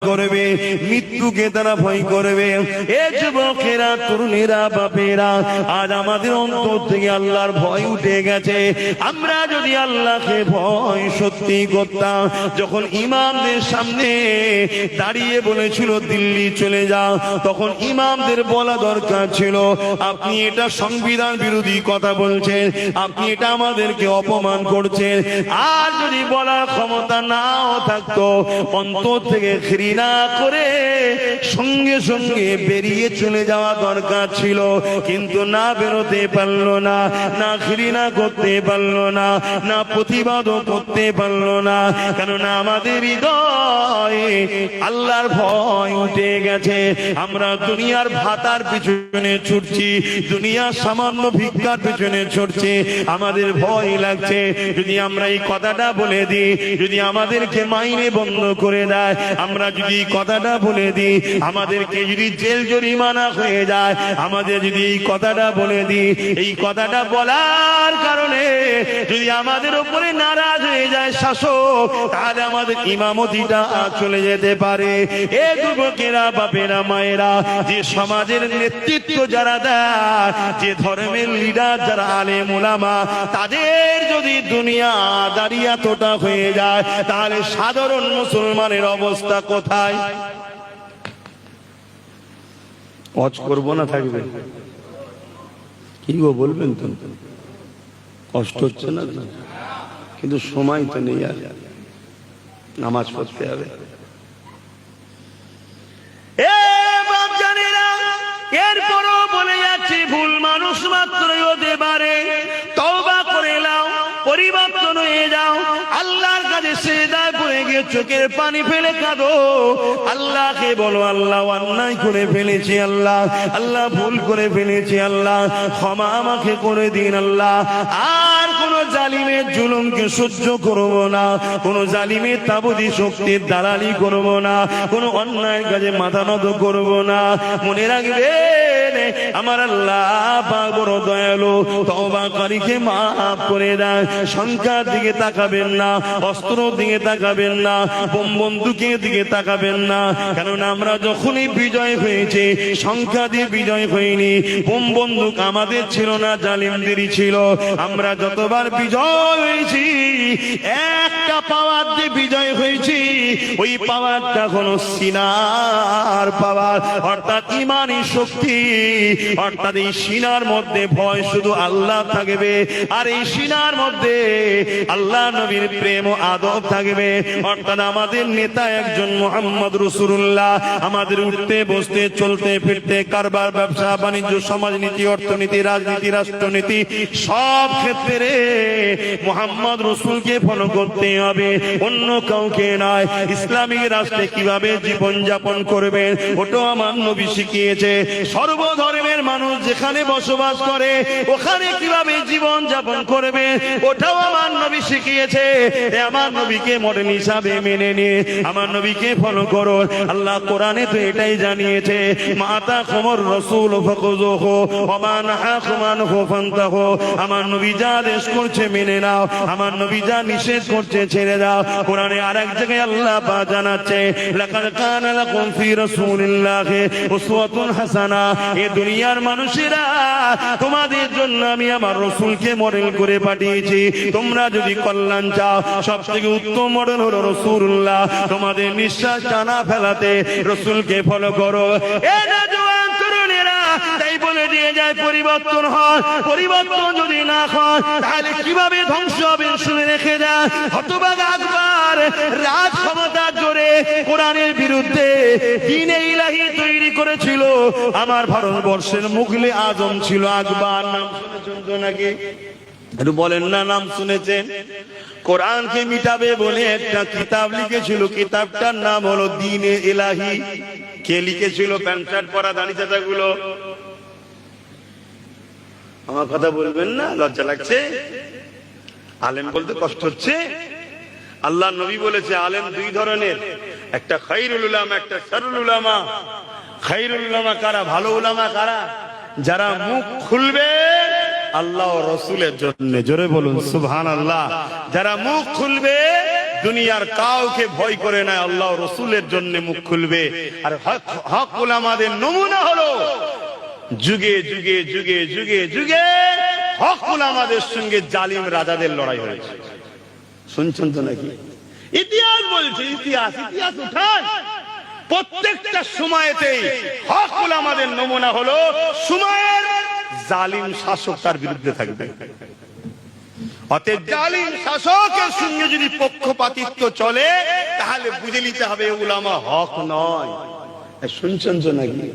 করবে, মৃত্যুকে তারা ভয় করবে। এ যুবকেরা, তরুণেরা, বাপেরা, আজ আমাদের অন্তর থেকে আল্লাহর ভয় উঠে গেছে। আমরা যদি আল্লাহকে ভয় সত্যি করতাম, যখন ইমামদের সামনে দাঁড়িয়ে বলেছিল দিল্লি চলে যাও, তখন ইমামদের বলা দরকার ছিল আপনি এটা সংবিধান বিরোধী কথা বলছেন, আপনি এটা আমাদেরকে অপমান করছেন। আর যদি বলার ক্ষমতা নাও থাকতো, অন্তর থেকে ঘৃণা করে সঙ্গে সঙ্গে বেরিয়ে চলে যাওয়া দরকার ছিল, কিন্তু না বেরোতে পারলো না, না ঘৃণা করতে পারলো না, না প্রতিবাদও করতে পারলো না, কেননা আমাদের হৃদয়ে আল্লাহর ভয় উঠে গেছে। আমরা দুনিয়ার ভাতার পিছনে ছুটছি, দুনিয়ার সামান্য ভিক্ষার পিছনে ছুটছি, আমাদের ভয় লাগছে যদি আমরা এই কথাটা বলে দিই, যদি আমাদেরকে মাইনে বন্ধ করে দেয়, আমরা যদি এই কথাটা বলে দিই, আমাদেরকে যদি জেল জরিমানা হয়ে যায়, আমাদের যদি এই কথাটা বলে দিই, এই কথাটা বলার কারণে যদি আমাদের উপরে নারাজ হয়ে যায় শাসক, তাহলে আমাদের ইমামতিটা চলে যেতে পারে। এ যুবকেরা, বাপেরা, মায়েরা, যে সমাজের নেতৃত্ব যারা দেয়, যে ধর্মের লিডার যারা আলেম ওলামা, তাদের যদি দুনিয়া দাঁড়িয়ে এতটা হয়ে যায়, তাহলে সাধারণ মুসলমানের অবস্থা কোথায়? ওয়াজ করবো না থাকবে? কি গো বলবেন তো? কষ্ট হচ্ছে না? কিন্তু সময় তো নেই, আর নামাজ পড়তে হবে। এরপরও বলে যাচ্ছি, ভুল মানুষ মাত্রই হতে পারে, তওবা করে নাও, পরিবর্তন হয়ে যাও, আল্লাহর কাছে সিজদায় পড়ে গিয়ে চোখের পানি ফেলে কাঁদো, আল্লাহকে বলো আল্লাহ অন্যায় করে ফেলেছি, আল্লাহ আল্লাহ ভুল করে ফেলেছি, আল্লাহ ক্ষমা আমাকে করে দিন, আল্লাহ আর কোন জালিমের জুলুমকে সহ্য করব না, কোন জালিমের তাবুদি শক্তির দালালি করব না, কোন অন্যায় কাজে মাথা নত করব না। মনে রাখবেন আমার আল্লাহ পাক বড় দয়ালু, তওবাকারীকে মাফ করে দেন। সংখ্যার দিকে তাকাবেন না, অস্ত্রের দিকে তাকাবেন না, বোম বন্দুকের দিকে তাকাবেন না, কারণ আমরা যখনই বিজয় হয়েছে সংখ্যা দিয়ে বিজয় হয়নি, বোম বন্দুক আমাদের ছিল না, জালিমদেরই ছিল। আমরা যতবার বিজয় হয়েছি একটা পাওয়ার দিয়ে বিজয় হয়েছি, ওই পাওয়ারটা হলো সিনার পাওয়ার, অর্থাৎ ইমানি শক্তি, অর্থাৎ এই সিনার মধ্যে ভয় শুধু আল্লাহ থাকবে, আর এই সিনার মধ্যে আল্লাহ নবীর প্রেম ও আদব থাকবে। অর্থাৎ আমাদের নেতা একজন মুহাম্মদ রাসূলুল্লাহ, আমাদের উঠতে বসতে চলতে ফিরতে কারবার ব্যবসা বাণিজ্য সমাজনীতি অর্থনীতি রাজনীতি রাষ্ট্রনীতি সব ক্ষেত্রে মুহাম্মদ রাসূলকে ফলো করতে হবে, অন্য কাউকে নয়। ইসলামিক রাষ্ট্রে কিভাবে জীবন যাপন করবেন ওটাও আমার নবী শিখিয়েছে। সর্বধর্মের মানুষ যেখানে বসবাস করে ওখানে কিভাবে জীবন যাপন করবে ওটাও আমার নবী শিখিয়েছে। আমার নবীকে মডেল হিসাবে মেনে নিয়ে আমার নবীকে ফলো করো। আল্লাহ কোরআনে তো এটাই জানিয়েছে, মাতা কুমুর রাসূল ফাকুযুহু ওয়া মা নাহাকুম আনহু ফান্তাহু। আমার নবী যা আদেশ করছে মেনে নাও, আমার নবী যা নিষেধ করছে ছেড়ে দাও। কোরআনে আরেক জায়গায় আল্লাহ পাক জানাচ্ছে, লাকাদ কানা লাকুম ফি রাসূলিল্লাহি উসওয়াতুন হাসানা। এই দুনিয়ার মানুষেরা তোমাদের জন্য আমি আমার রাসূলকে মডেল করে পাঠিয়েছি। তোমরা যদি কল্যাণ চাও সবথেকে উত্তম মডেল হলো রাসূলুল্লাহ। তোমাদের নিঃশ্বাস টানা ফেলাতে রাসূলকে ফলো করো। এই নওজোয়ান তরুণেরা তাই বলে দিয়ে যায় পরিবর্তন হয়, পরিবর্তন যদি না হয় তাহলে কিভাবে ধ্বংস হবে শুনে রেখে যায়। হতভাগ আকবর রাজ ক্ষমতার জোরে কোরআনের বিরুদ্ধে দ্বীনে ইলাহি তৈরি করেছিল। আমার ভারতবর্ষের মুঘলে আজম ছিল আকবর। নাম শুনেছেন নাকি? একটু বলেন না নাম শুনেছেন? কোরআনকে মিটাবে বলে একটা কিতাব লিখেছিল, কিতাবটার নাম হলো দ্বীনে ইলাহি। কে লিখেছিল? প্যান্ট শার্ট পরা দাড়ি চাচা গুলো। আমার কথা বলবেন না? লজ্জা লাগছে? আলেম বলতে কষ্ট হচ্ছে? আল্লাহ নবী বলেছে আলেম দুই ধরনের, একটা খায়রুল উলামা, একটা শাররুল উলামা। খায়রুল উলামা কারা? ভালো উলামা কারা? যারা মুখ খুলবে আল্লাহ ও রাসূলের জন্য। জোরে বলুন সুবহানাল্লাহ। যারা মুখ খুলবে দুনিয়ার কাউকে ভয় করে না, আল্লাহ রসুলের জন্য মুখ খুলবে। আর হক উলামাদের নমুনা হলো যুগে যুগে যুগে যুগে যুগে হক উলামাদের সঙ্গে জালিম রাজাদের লড়াই হয়েছে। শুনছেন তো নাকি? ইতিহাস বলছে, ইতিহাস ইতিহাস উঠান। প্রত্যেকটা সময়েতেই হক উলামাদের নমুনা হলো সময়ের জালিম শাসক তার বিরুদ্ধে থাকবে। অতএব জালিম শাসকের সঙ্গে যদি পক্ষপাতিত্ব চলে তাহলে বুঝে নিতে হবে উলামা হক নয়। শুনছেন তো নাকি?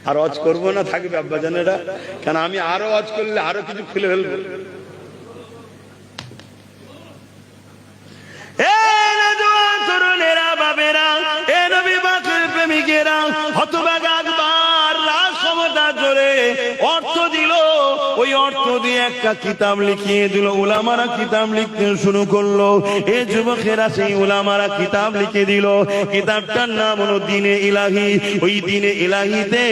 আর ওয়াজ করবো না, থাকবে আব্বাজানেরা, কেন আমি আরো ওয়াজ করলে আরো কিছু খুলে ফেলবো। তরুণেরা, বাবেরা, এ নবী পাকের প্রেমিকেরা, হতভাগা আকবর রাজ ক্ষমতা জোরে অর্থ দিল, ওই অর্থ দিয়ে একটা কিতাব লিখিয়ে দিল। উলামারা কিতাব লিখতে শুরু করলো। এ যুবকেরা সেই উলামারা কিতাব লিখে দিল। কিতাবটার নাম হলো দ্বীনে ইলাহি। ওই দ্বীনে ইলাহিতে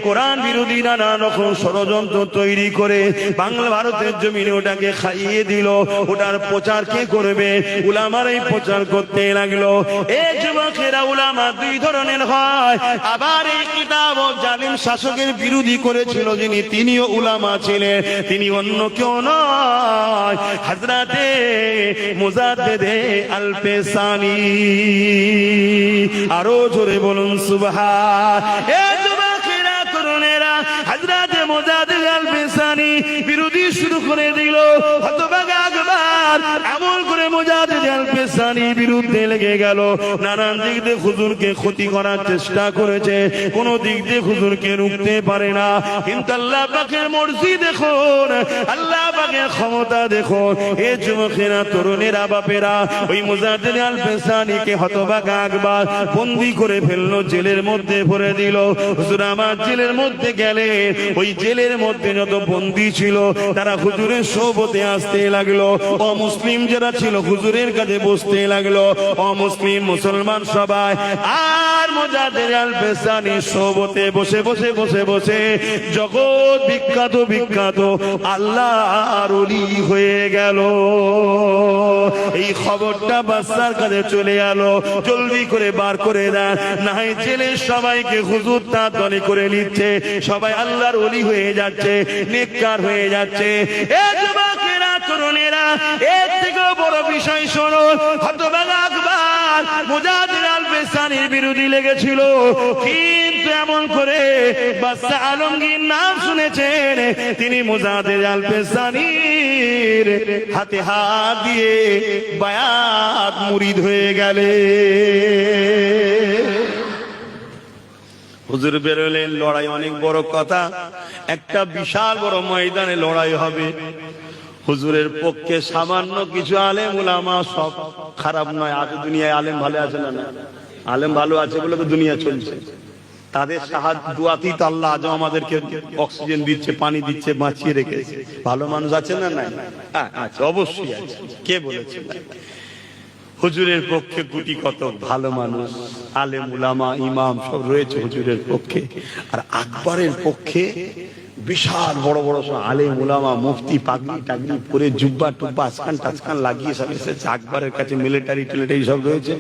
কোরআন বিরোধী নানা রকম ষড়যন্ত্র তৈরি করে বাংলা ভারতের জমিনে ওটাকে খাইয়ে দিল। ওটার প্রচার কে করবে? উলামারাই প্রচার করতে লাগলো। এই যুবকেরা উলামা দুই ধরনের হয়। আবার এই কিতাব জালিম শাসকের বিরোধী করেছিল যিনি, তিনিও উলামা ছিলেন। তিনি অন্য কেউ নয়, হযরতে মুজাদ্দেদে আল পেসানি। আরো জোরে বলুন সুবহান। এই যুবকেরা, তরুণেরা, হযরতে মুজাদ্দেদ আল পেসানি বিরোধী শুরু করে দিল। হতভাগা আকবর এমন করে মুজাদ্দেদ আল পেসানি বিরুদ্ধে লেগে গেল। নানান দিক দিয়ে হুজুরকে ক্ষতি করার চেষ্টা করেছে, কোন দিক দিয়ে হুজুরকে রুখতে পারে না। কিন্তু আল্লাহ পাকের মর্জি দেখুন, আল্লাহ পাকের ক্ষমতা দেখুন। এ যুবকেরা, তরুণেরা, বাপেরা, ওই মুজাদ্দেদ আল পেসানিকে হতভাগা আকবর বন্দী করে ফেললো, জেলের মধ্যে ভরে দিল। হুজুর আমার জেলের মধ্যে গেলে ওই জেলের মধ্যে যত বন্দী ছিল তারা হুজুরের সোহবতে আসতে লাগলো। অমুসলিম যারা ছিল হুজুরের কাছে বসতে লাগলো, অমুসলিম মুসলমান সবাই। আর মুজাদ্দেদ আল পেসানি সোহবতে বসে বসে বসে বসে জগৎ বিখ্যাত বিখ্যাত আল্লাহর ওলি হয়ে গেল। এই খবরটা বাদশার কাছে চলে এলো। জলদি করে বার করে দেন, না হয় জেলের সবাইকে হুজুর তাড়াতাড়ি করে নিচ্ছে, সবাই আল্লাহর ওলি হয়ে যাচ্ছে, নেককার হয়ে যাচ্ছে। এ যুবকেরা, তরুণেরা, এর থেকেও বড় বিষয় শোনো। হতভাগা আকবর মুজাদ্দেদ আল পেসানির বিরোধী লেগেছিল, কিন্তু এমন করে বাদশা আলমগীর নাম শুনেছেন, তিনি মুজাদ্দেদ আল পেসানির হাতে হাত দিয়ে বায়াত মুরিদ হয়ে গেলে। হুজুর বেরোলেন, লড়াই অনেক বড় কথা, একটা বিশাল বড় ময়দানে লড়াই হবে। হুজুরের পক্ষে সামান্য কিছু আলেম উলামা, সব খারাপ নয়, আজ দুনিয়ায় আলেম ভালো আছে না? আলেম ভালো আছে বলে তো দুনিয়া চলছে। তাদের সাহায্য দুয়াতেই তো আল্লাহ আজও আমাদেরকে অক্সিজেন দিচ্ছে, পানি দিচ্ছে, বাঁচিয়ে রেখেছে। ভালো মানুষ আছে না? নাই? আচ্ছা, অবশ্যই আছে। কে বলেছে? হুজুরের পক্ষে গুটি কত ভালো মানুষ, আলেম উলামা ইমাম সব রয়েছে হুজুরের পক্ষে। আর আকবরের পক্ষে বিশাল বড় বড় সব আলেম উলামা, মুফতি, পাগড়ি টাগড়ি পরে, জুব্বা টুব্বা আসকান টাসকান লাগিয়ে সব এসেছে। আকবরের কাছে মিলিটারি টিলিটারি সব রয়েছে,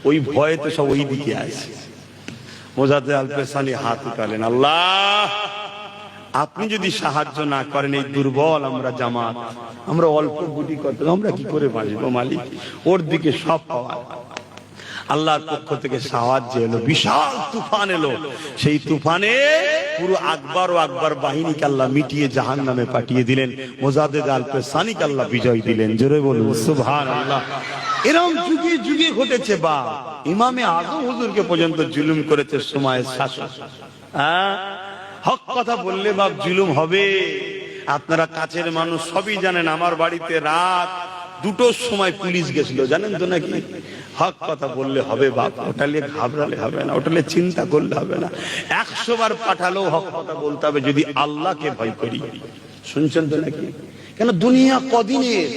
ওই ভয়ে তো সব ওই দিকে আছে। মুজাদ্দেদ আল পেসানি হাত উঠালেন, আল্লাহ আপনি যদি সাহায্য না করেন, এই দুর্বল আমরা জামাত, আমরা অল্প গুটি কত, আমরা কি করে বাঁচবো মালিক? ওর দিকে সব পাওয়া। আল্লাহর পক্ষ থেকে সাহায্য এলো, বিশাল তুফান এলো। সেই তুফানে পুরো আকবর ও আকবর বাহিনীকে আল্লাহ মিটিয়ে জাহান্নামে পাঠিয়ে দিলেন। মুজাদ্দেদ আল পেসানিকে আল্লাহ বিজয় দিলেন। জোরে বলুন সুবহানাল্লাহ। এরকম যুগে যুগে ঘটেছে। বা ইমামে আজম হুজুরকে পর্যন্ত জুলুম করেছে সময়ের শাসক। হক কথা বললে বাপ জুলুম হবে। আপনারা কাছের মানুষ সবই জানেন, আমার বাড়িতে রাত 2টোর সময় পুলিশ গেছিল, জানেন তো নাকি? হক কথা বললে হবে বাপ, ওটা নিয়ে ঘাবড়ালে হবে না, ওটা নিয়ে চিন্তা করলে হবে না। 100 বার পাঠালেও হক কথা বলতে হবে যদি আল্লাহকে ভয় করি। শুনছেন তো নাকি? কেন দুনিয়া কদিনের,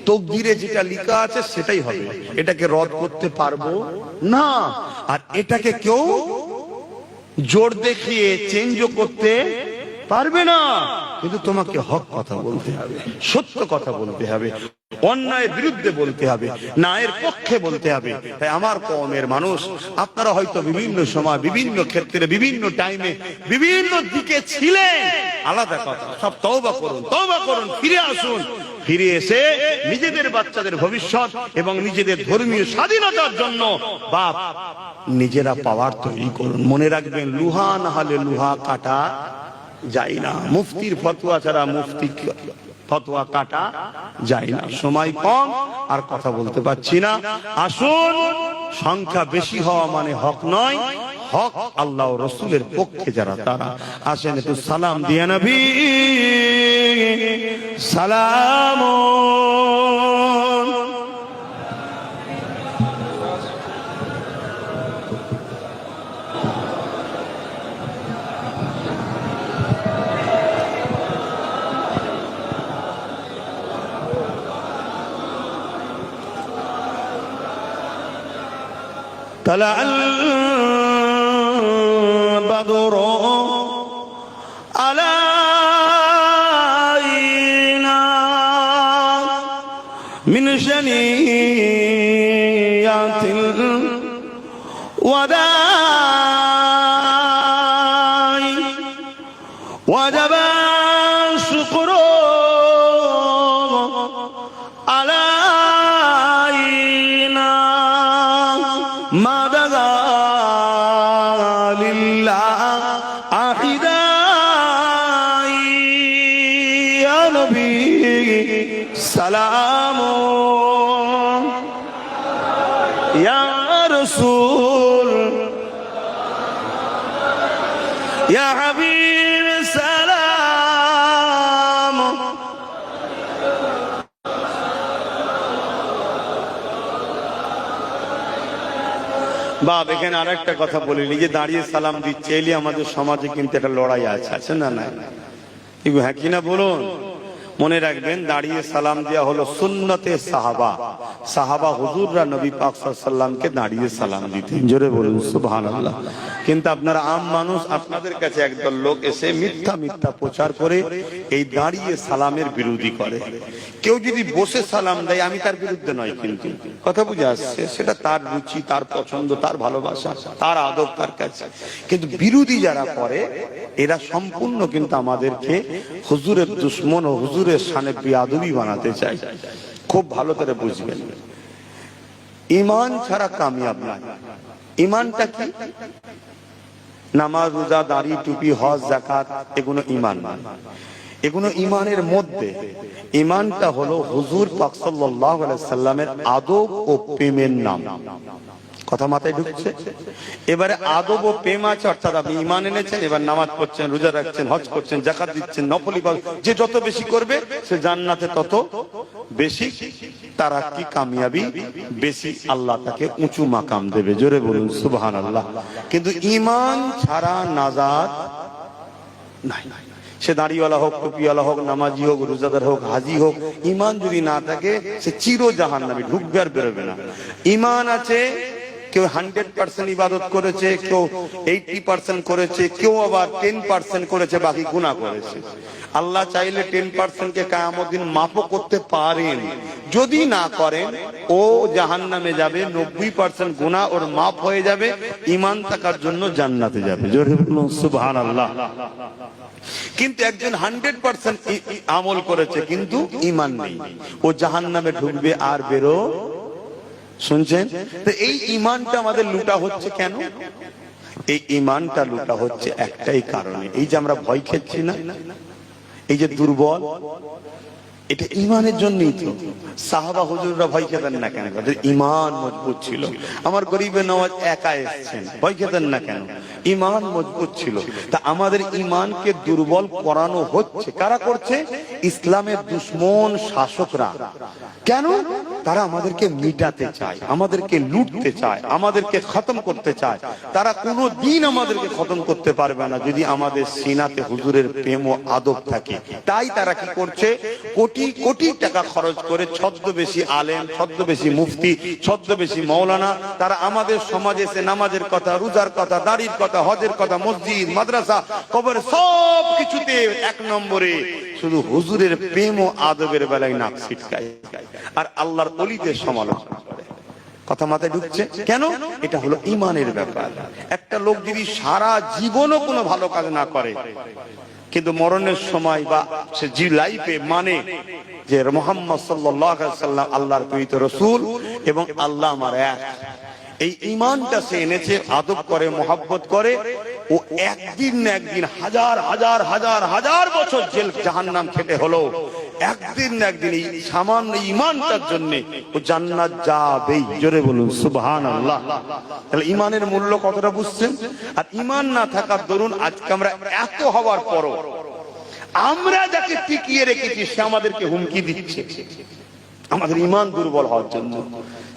তকদিরে যেটা লেখা আছে সেটাই হবে, এটাকে রদ করতে পারবো না। আর এটাকে কেউ জোর দেখিয়ে চেঞ্জও করতে পারবে না। কিন্তু তোমাকে হক কথা বলতে হবে, সত্য কথা বলতে হবে। অন্যায়ের বিরুদ্ধে বলতে হবে, ন্যায়ের পক্ষে বলতে হবে। তাই আমার কওমের মানুষ, আপনারা হয়তো বিভিন্ন সময়, বিভিন্ন ক্ষেত্রে, বিভিন্ন টাইমে, বিভিন্ন দিকে ছিলেন, আলাদা কথা। সব তওবা করুন, তওবা করুন, ফিরে আসুন। ফিরে এসে নিজেদের বাচ্চাদের ভবিষ্যৎ এবং নিজেদের ধর্মীয় স্বাধীনতার জন্য বাপ নিজেরা পাওয়ার তৈরি করুন। মনে রাখবেন, লুহা না হলে লুহা কাটা যায় না। মুফতির ফতোয়া ছাড়া মুফতি ফতোয়া কাটা যায় না। সময় কম, আর কথা বলতে পারছি না। আসুন, সংখ্যা বেশি হওয়া মানে হক নয়, হক আল্লাহ ও রসুলের পক্ষে যারা, তারা আসেন একটু সালাম দিয়া নবী সালাম। طلع البدر علينا من شنيات الوداع وجب الشكر علينا ما دعا لله أحداء يا نبي سلام يا رسول يا حبيب سلام। বাপ, এখানে আর একটা কথা বলি, নিজে দাঁড়িয়ে সালাম দিচ্ছে, এলি আমাদের সমাজে কিন্তু একটা লড়াই আছে না? না, হ্যাঁ কিনা বলুন। মনে রাখবেন, দাঁড়িয়ে সালাম দেওয়া হলো সুন্নতে সাহাবা। সাহাবা হুজুররা নবী পাক সাল্লাল্লাহু আলাইহি ওয়াসাল্লামকে দাঁড়িয়ে সালাম দিতেন। জোরে বলুন সুবহানাল্লাহ। কিন্তু আপনারা আম মানুষ, আপনাদের কাছে একদল লোক এসে মিথ্যা মিথ্যা প্রচার করে এই দাঁড়িয়ে সালামের বিরোধী করে। কেউ যদি বসে সালাম দেয়, আমি তার বিরুদ্ধে নয়, কিন্তু কথা বুঝে আসছে, সেটা তার রুচি, তার পছন্দ, তার ভালোবাসা, তার আদব তার কাছে। কিন্তু বিরোধী যারা করে, এরা সম্পূর্ণ কিন্তু আমাদেরকে হুজুরের দুশমন ও হুজুরের শানে বেয়াদবি বানাতে চায়। খুব ভালো করে বুঝবেন, ঈমান ছাড়া কামিয়াব নয়। ঈমানটা কি? নামাজ, রোজা, দাড়ি, টুপি, হজ, যাকাত, এগুলো ঈমান নয়। এগুলো ঈমানের মধ্যে। ঈমানটা হলো হুজুর পাক সাল্লাল্লাহু আলাইহি সাল্লামের আদব ও প্রেমের নাম। কথা মাথায় ঢুকছে? এবারে আদব ও প্রেম আছে, অর্থাৎ আপনি ঈমান এনেছেন, এবার নামাজ পড়ছেন, রোজা রাখছেন, হজ করছেন, যাকাত দিচ্ছেন, নফল ইবাদত, যে যত বেশি করবে সে জান্নাতে তত বেশি তারাক্কি, কামিয়াবি বেশি, আল্লাহ তাকে উঁচু মাকাম দেবে। জোরে বলুন সুবহানাল্লাহ। কিন্তু ঈমান ছাড়া নাজাত নাই। সে দাড়িওয়ালা হোক, টুপিওয়ালা হোক, নামাজি হোক, রোজাদার হোক, হাজি হোক, ঈমান যদি না থাকে সে চির জাহান্নামী, ঢুকবে আর বেরোবে না। ঈমান আছে, কেউ 100% ইবাদত করেছে, কেউ 80% করেছে, কেউ আবার 10% করেছে, বাকি গুনাহ করেছে। আল্লাহ চাইলে 10% কে কিয়ামত দিন মাফও করতে পারেন। যদি না করেন, ও জাহান্নামে যাবে, 90% গুনাহ ওর মাফ হয়ে যাবে, ঈমান থাকার জন্য জান্নাতে যাবে। জোরে বলুন সুবহানাল্লাহ। কিন্তু একজন 100% আমল করেছে কিন্তু ঈমান নেই, ও জাহান্নামে ঢুকবে আর বেরো। শুনছেন? তো এই ঈমানটা আমাদের লুটা হচ্ছে কেন? এই ঈমানটা লুটা হচ্ছে একটাই কারণে, এই যে আমরা ভয় খেচ্ছি না, এই যে দুর্বল, এটা ঈমানের জন্যই তো। সাহাবা হুজুররা ভয় খেতেন না কেন? ঈমান মজবুত ছিল। আমার গরিবের নওয়াজ একা এসেছেন, ভয় খেতেন না কেন? ঈমান মজবুত ছিল। তা আমাদের ঈমানকে দুর্বল করানো হচ্ছে। কারা করছে? ইসলামের দুশমন শাসকরা। কেন? তারা আমাদেরকে মিটাতে চায়, আমাদেরকে লুটতে চায়, আমাদেরকে খতম করতে চায়। তারা কোনো দিন আমাদেরকে খতম করতে পারবে না যদি আমাদের সিনাতে হুজুরের প্রেম ও আদব থাকে। তাই তারা কি করছে? কোটি কোটি টাকা খরচ করে ছদ্মবেশী আলেম, ছদ্মবেশী মুফতি, ছদ্মবেশী মৌলানা, তারা আমাদের সমাজে এসে নামাজের কথা, রোজার কথা, দাড়ির কথা, কথা, হজের কথা, মসজিদ, মাদ্রাসা, কবর, সব কিছুতে 1 নম্বরে। শুধু হুজুরের প্রেম ও আদবের বেলায় নাক ছিটকায় আর আল্লাহর ওলিদের সমালোচনা করে। কথা মাথায় ঢুকছে? কেন? এটা হলো ঈমানের ব্যাপার। একটা লোক যদি সারা জীবনও কোনো ভালো কাজ না করে, কিন্তু মরণের সময় বা সে জি লাইফে মানে যে মুহাম্মদ সাল্লাল্লাহু আলাইহি ওয়াসাল্লাম আল্লাহর প্রেরিত রাসূল এবং আল্লাহ আমার এক, এই ঈমানটা সে এনেছে, আদব করে, মহব্বত করে, ও একদিন না একদিন হাজার হাজার হাজার হাজার বছর জেল জাহান্নাম খেতে হলো, একদিন না একদিন এই সামান্য ঈমানটার জন্য ও জান্নাত যাবেই। জোরে বলুন সুবহানাল্লাহ। তাহলে ঈমানের মূল্য কতটা বুঝছেন? আর ঈমান না থাকার দরুন আজকে আমরা এত হওয়ার পরও আমরা যাকে টিকিয়ে রেখেছি সে আমাদেরকে হুমকি দিচ্ছে, আমাদের ঈমান দুর্বল হওয়ার জন্য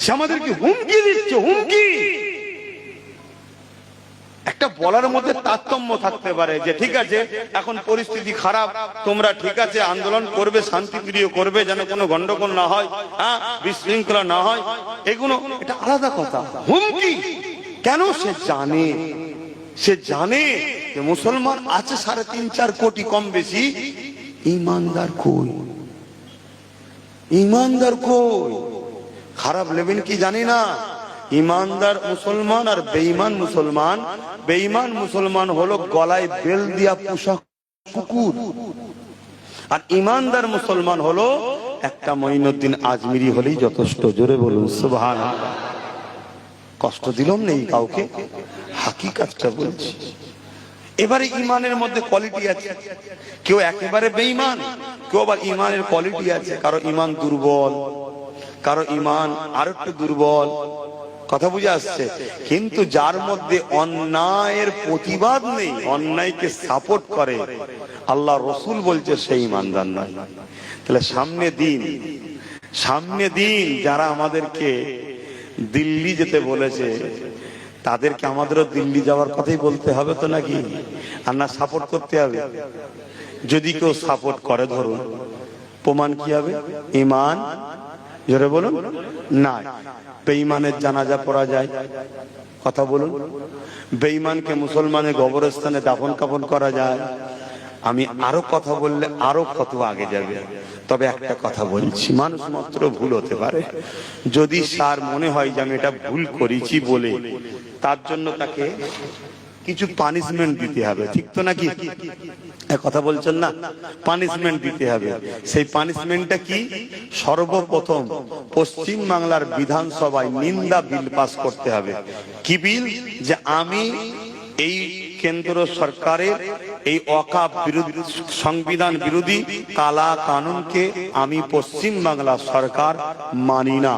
সে আমাদেরকে হুমকি দিচ্ছে। হুমকি একটা বলার মধ্যে তারতম্য থাকতে পারে যে ঠিক আছে এখন পরিস্থিতি খারাপ, তোমরা ঠিক আছে আন্দোলন করবে, শান্তিপ্রিয় করবে, যেন কোনো গন্ডগোল না হয়, হ্যাঁ, বিশৃঙ্খলা না হয়, এগুলো এটা আলাদা কথা। হুমকি কেন? সে জানে যে মুসলমান আছে 3.5-4 কোটি কম বেশি, ঈমানদার কই? ঈমানদার কই? খারাপ লেবেন কি জানি না। ঈমানদার মুসলমান আর বেঈমান মুসলমান। বেঈমান মুসলমান হলো গলায় বেল দিয়া পোষা কুকুর, আর ঈমানদার মুসলমান হলো একটা মঈনুদ্দিন আজমিরি হলেই যথেষ্ট। জোরে বলুন সুবহানাল্লাহ। কষ্ট দিলাম নেই কাউকে, হাকিকাতটা বলছি। এবারে ঈমানের মধ্যে কোয়ালিটি আছে, কেউ একেবারে বেঈমান, কেউ আবার ঈমানের কোয়ালিটি আছে। কারো ঈমান দুর্বল, কারো ঈমান আর একটু দুর্বল। কথা বুঝে আসছে? কিন্তু যার মধ্যে অন্যায়ের প্রতিবাদ নেই, অন্যায়কে সাপোর্ট করে, আল্লাহ রসুল বলছে সেই ঈমানদার নয়। তাহলে সামনে দিন যারা আমাদেরকে দিল্লি যেতে বলেছে, তাদেরকে আমাদেরও দিল্লি যাওয়ার কথাই বলতে হবে তো নাকি? আর না সাপোর্ট করতে হবে? যদি কেউ সাপোর্ট করে, ধরুন, প্রমাণ কি হবে? ঈমান। জোরে বলুন না। বেঈমানের জানাজা পড়া যায়? কথা বলুন। বেঈমানকে মুসলমানের কবরস্থানে দাফন কাফন করা যায়? আমি আরো কথা বললে আরো ফতোয়া আগে যাবে, তবে একটা কথা বলছি, মানুষ মাত্র ভুল হতে পারে। যদি তার মনে হয় যে আমি এটা ভুল করেছি বলে, তার জন্য তাকে কিছু পানিশমেন্ট দিতে হবে, ঠিক তো নাকি? কথা বলছেন না? পানিশমেন্ট দিতে হবে। সেই পানিশমেন্টটা কি? সর্বপ্রথম পশ্চিম বাংলার বিধানসভায় নিন্দা বিল পাস করতে হবে। কি বিল? যে আমি এই কেন্দ্র সরকারের এই ওয়াকাফ বিরোধী, সংবিধান বিরোধী কালা কানুনকে আমি পশ্চিম বাংলা সরকার মানি না।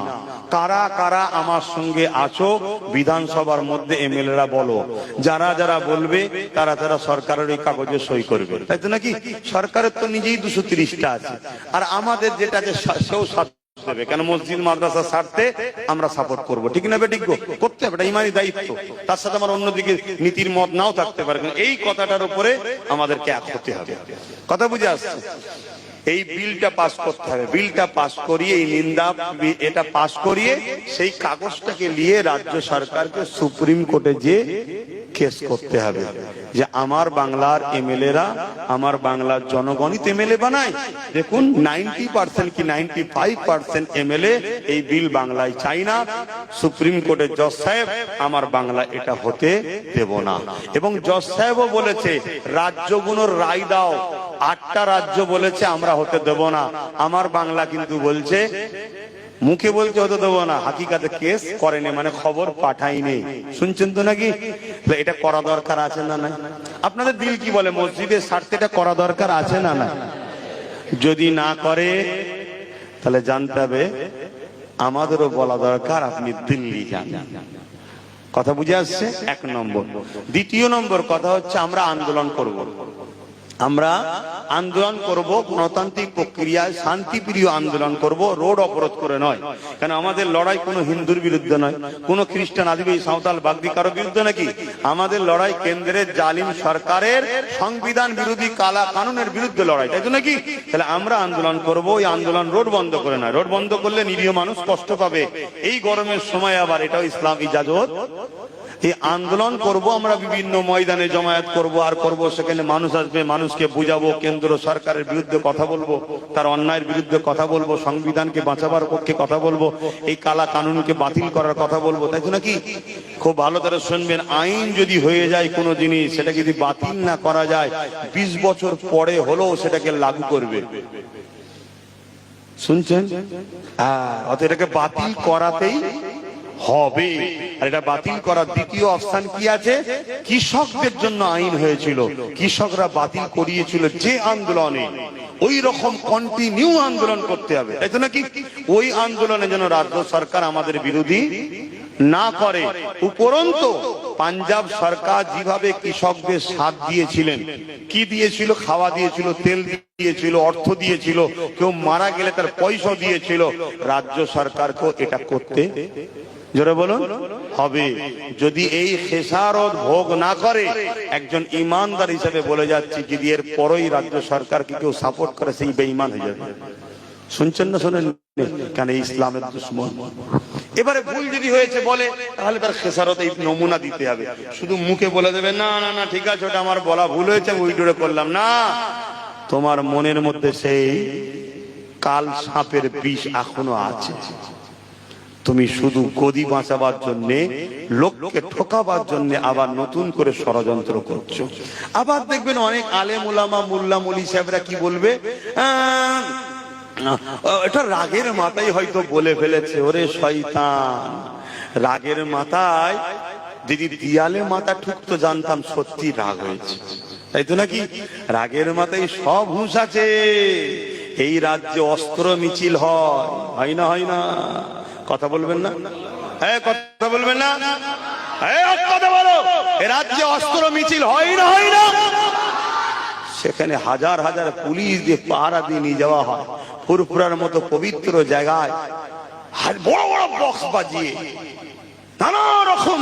কারা কারা আমার সঙ্গে আছো বিধানসভার মধ্যে এমএলএরা বলো। যারা যারা বলবে তারা তারা সরকারের ওই কাগজে সই করবে, তাই তো নাকি? সরকারের তো নিজেই 230টা আছে, আর আমাদের যেটা আছে সেও দেবে। কেন? মসজিদ মাদ্রাসা ছাড়তে আমরা সাপোর্ট করব, ঠিক না? বেঠিক করতে হবে, এটা ইমানি দায়িত্ব। তার সাথে আমার অন্যদিকে নীতির মত নাও থাকতে পারে, এই কথাটার উপরে আমাদেরকে এক হতে হবে। কথা বুঝে আসছে? এই বিলটা পাস করতে হবে। বিলটা পাস করিয়ে, এই নিন্দা এটা পাস করিয়ে সেই কাগজটাকে নিয়ে রাজ্য সরকারকে সুপ্রিম কোর্টে যে কেস করতে হবে যে আমার বাংলার এমএলএরা আমার বাংলার জনগণিত এমএলএ বানায়। দেখুন 90% কি 95% এমএলএ এই বিল বাংলায় চাই না। সুপ্রিম কোর্টের জজ সাহেব আমার বাংলা এটা হতে দেব না। এবং জজ সাহেবও বলেছে রাজ্যগুলোর রায় দাও। 8টা রাজ্য বলেছে আমরা হতে দেব না। আমার বাংলা কিন্তু বলছে, মুখে বলতে হতে দেবো না, হাকিকাতে কেস করেনি, মানে খবর পাঠাইনি। শুনছেন তো নাকি? এটা করা দরকার আছে না না? আপনাদের দিল কি বলে? মসজিদের স্বার্থে এটা করা দরকার আছে না না? যদি না করে তাহলে জানতে হবে আমাদেরও বলা দরকার আপনি দিল্লি যান। কথা বুঝে আসছে? 1 নম্বর। দ্বিতীয় নম্বর কথা হচ্ছে আমরা আন্দোলন করব। আমরা আন্দোলন করব গণতান্ত্রিক প্রক্রিয়ায়, শান্তিপ্রিয় আন্দোলন করব, রোড অবরোধ করে নয়। কেন? আমাদের লড়াই কোনো হিন্দুর বিরুদ্ধে নয়, কোনো খ্রিস্টান, আদিবাসী, সাঁওতাল, বাগদি কারো বিরুদ্ধে নাকি। আমাদের লড়াই কেন্দ্রের জালিম সরকারের সংবিধান বিরোধী কালা কানুনের বিরুদ্ধে লড়াই, তাই তো নাকি? তাহলে আমরা আন্দোলন করব। এই আন্দোলন রোড বন্ধ করে নয়। রোড বন্ধ করলে নিরীহ মানুষ কষ্ট পাবে। এই গরমের সময় আবার এটাও ইসলাম ইজাজত এই আন্দোলন করব আমরা, বিভিন্ন ময়দানে জমায়েত করব আর করব, সেখানে মানুষ আসবে, মানুষকে বুঝাবো, কেন্দ্র সরকারের বিরুদ্ধে কথা বলবো, তার অন্যায়ের বিরুদ্ধে কথা বলবো, সংবিধানকে বাঁচাবার পক্ষে কথা বলবো, এই কালা কানুনকে বাতিল করার কথা বলবো, তাই তো নাকি? খুব ভালো করে শুনবেন, আইন যদি হয়ে যায় কোনো জিনিস, সেটা যদি বাতিল না করা যায় 20 বছর পরে হলেও সেটাকে লাগু করবে। শুনছেন? অতএব এটাকে বাতিল করাতেই হবে। আর এটা বাতিল করার দ্বিতীয় অপশন কি আছে? কৃষকদের জন্য আইন হয়েছিল, কৃষকরা বাতিল করিয়েছিল যে আন্দোলনে, ওই রকম কন্টিনিউ আন্দোলন করতে হবে, তাই তো নাকি? ওই আন্দোলনে যেন রাজ্য সরকার আমাদের বিরোধী না করে। উপরন্তু পাঞ্জাব সরকার যেভাবে কৃষকদের সাথ দিয়েছিলেন, কি দিয়েছিল? খাওয়া দিয়েছিল, তেল দিয়েছিল, অর্থ দিয়েছিল, কেউ মারা গেলে তার পয়সা দিয়েছিল। রাজ্য সরকারকে এটা করতে, জোরে বলুন, হবে। যদি এই খেসারত ভোগ না করে, একজন ইমানদার হিসেবে বলে যাচ্ছি, যদি এর পরই রাজ্য সরকারকে কেউ সাপোর্ট করে, সেই বেঈমান হয়ে যাবে। শুনছেন না? শোনেন? কেন? ইসলামের দুশমন। এবারে ভুল যদি হয়েছে বলে, তাহলে তার খেসারত এই নমুনা দিতে হবে। শুধু মুখে বলে দেবে না না না ঠিক আছে, ওটা আমার বলা ভুল হয়েছে, আমি উইডোরে করলাম না। তোমার মনের মধ্যে সেই কাল সাপের বিষ এখনো আছে। তুমি শুধু গদি বাঁচাবার জন্য, লোককে ঠকাবার জন্য আবার নতুন করে ষড়যন্ত্র করছো। আবার দেখবেন অনেক আলেম ওলামা, মোল্লা মৌলী সাহেবরা কি বলবে, এটা রাগের মাথায় হয়তো বলে ফেলেছে। ওরে শয়তান, রাগের মাথায় যদি দিয়ালে মাথা ঠুকতো জানতাম সত্যি রাগ হয়েছে, তাই তো নাকি? রাগের মাথায় সব হুঁশ আছে। এই রাজ্যে অস্ত্র মিছিল হয় না? হয় না? কথা বলবেন না? হ্যাঁ, কথা বলবেন না? কথা বলো। এ রাজ্যে অস্ত্র মিছিল হয় না? হয় না? সেখানে হাজার হাজার পুলিশ দিয়ে পাহারা দিয়ে নিয়ে যাওয়া হয়। ফুরফুরার মতো পবিত্র জায়গায় বড় বড় বক্স বাজিয়ে, নানা রকম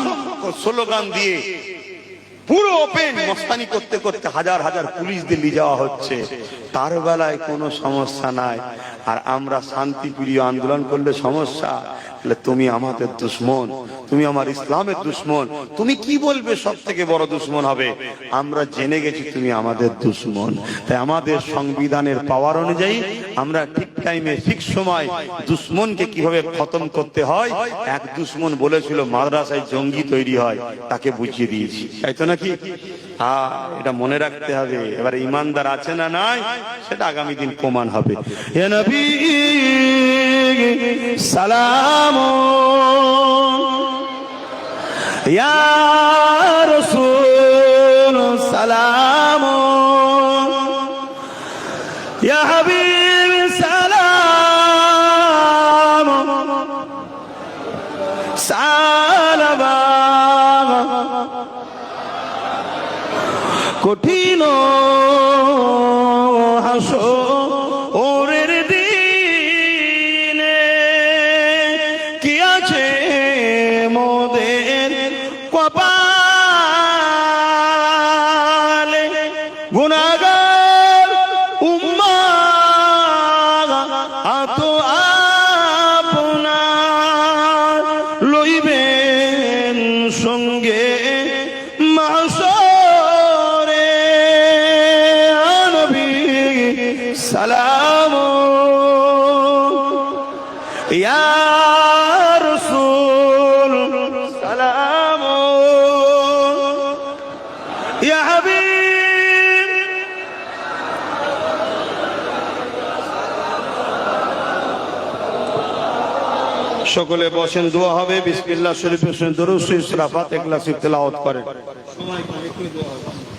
স্লোগান দিয়ে, পুরো ওপেন মস্তানি করতে করতে হাজার হাজার পুলিশ দিয়ে নিয়ে যাওয়া হচ্ছে। তার বেলায় কোনো সমস্যা নাই। আর আমরা শান্তিপ্রিয় আন্দোলন করলে সমস্যা। তুমি আমাদের দুশ্মন, তুমি আমার ইসলামের দুশ্মন। তুমি কি বলবে? সব থেকে বড় দুশ্মন হবে। আমরা জেনে গেছি তুমি আমাদের দুশ্মন। তাই আমাদের সংবিধানের পাওয়ার অনুযায়ী আমরা ঠিক টাইমে, ঠিক সময় দুশ্মনকে কিভাবে খতম করতে হয়, এক দুশ্মন বলেছিল মাদ্রাসায় জঙ্গি তৈরি হয়, তাকে বুঝিয়ে দিয়েছি, তাই তো নাকি? এটা মনে রাখতে হবে। এবারে ইমানদার আছে না নাই, সেটা আগামী দিন প্রমাণ হবে। হে নবী সালাম, ইয়া রাসূল সালাম, ইয়া হাবিব সালাম, সালাম। কঠিন হাসরের দিনে কি আছে মোদের কপালে, গুনাহগার উম্মাত আপনার লইবেন সঙ্গে মাহশরে। নবী সালাম, ইয়া রাসূল সালাম, ইয়া হাবিব। সকলে বসেন, দোয়া হবে। বিসমিল্লাহ শরীফের দরুদ শরীফ, সূরা ফাতিহা, ইখলাস তেলাওয়াত করেন। সময় কম, একটু দোয়া হবে।